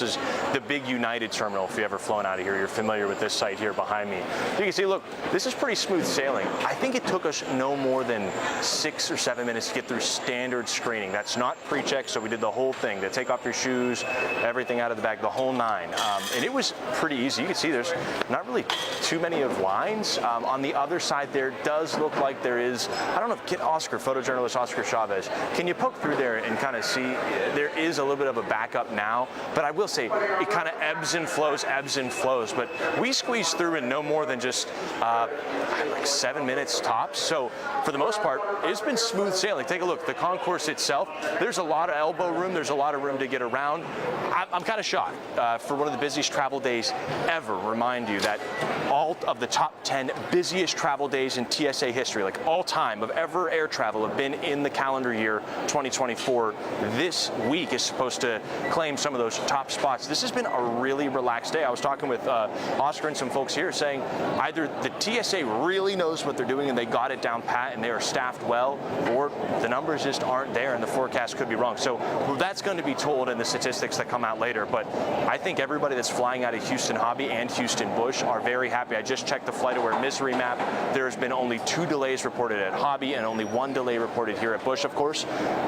This is the big United terminal. If you've ever flown out of here, you're familiar with this site here behind me. You can see, look, this is pretty smooth sailing. I think it took us no more than 6 or 7 minutes to get through standard screening. That's not pre-check, so we did the whole thing. To take off your shoes, everything out of the bag, the whole nine. And it was pretty easy. You can see there's not really too many of lines. On the other side there does look like there is, I don't know, get Oscar, photojournalist Oscar Chavez. Can you poke through there and kind of see there is a little bit of a backup now, but I will say it kind of ebbs and flows, but we squeezed through in no more than just like 7 minutes tops. So for the most part, it's been smooth sailing. Take a look, the concourse itself, there's a lot of elbow room, there's a lot of room to get around. I'm kind of shocked for one of the busiest travel days ever. Remind you that all of the top 10 busiest travel days in TSA history, like all time of ever air travel, have been in the calendar year 2024. This week is supposed to claim some of those top spots. This has been a really relaxed day. I was talking with Oscar and some folks here saying either the TSA really knows what they're doing and they got it down pat and they are staffed well, or the numbers just aren't there and the forecast could be wrong. So that's going to be told in the statistics that come out later. But I think everybody that's flying out of Houston Hobby and Houston Bush are very happy. I just checked the FlightAware misery map. There's been only 2 delays reported at Hobby and only 1 delay reported here at Bush. Of course,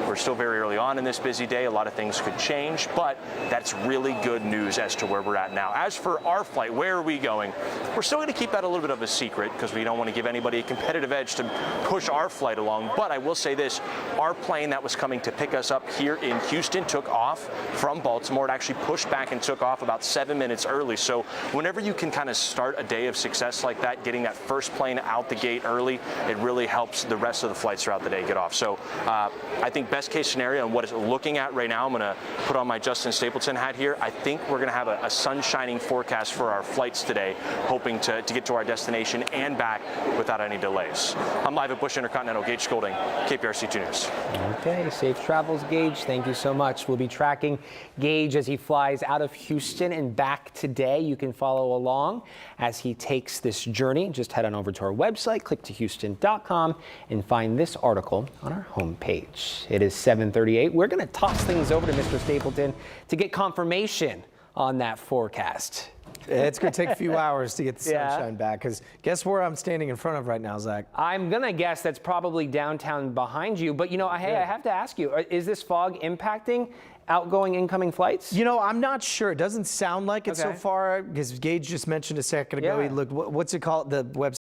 we're still very early on in this busy day. A lot of things could change, but that's really good news as to where we're at now. As for our flight, where are we going? We're still going to keep that a little bit of a secret because we don't want to give anybody a competitive edge to push our flight along. But I will say this, our plane that was coming to pick us up here in Houston took off from Baltimore. It actually pushed back and took off about 7 minutes early. So whenever you can kind of start a day of success like that, getting that first plane out the gate early, it really helps the rest of the flights throughout the day get off. So I think best case scenario and what it's looking at right now, I'm going to put on my Justin Stapleton hat here. I think we're going to have a sun-shining forecast for our flights today, hoping to get to our destination and back without any delays. I'm live at Bush Intercontinental. Gage Goulding, KPRC-TV News. Okay, safe travels, Gage. Thank you so much. We'll be tracking Gage as he flies out of Houston and back today. You can follow along as he takes this journey. Just head on over to our website, click to Houston.com, and find this article on our homepage. It is 7:38. We're going to toss things over to Mr. Stapleton to get confirmation on that forecast. It's going to take a few hours to get the sunshine back, because guess where I'm standing in front of right now, Zach? I'm going to guess that's probably downtown behind you. But, you know, hey, I have to ask you, is this fog impacting outgoing, incoming flights? You know, I'm not sure. It doesn't sound like it so far, because Gage just mentioned a second ago. He looked, what's it called? The website.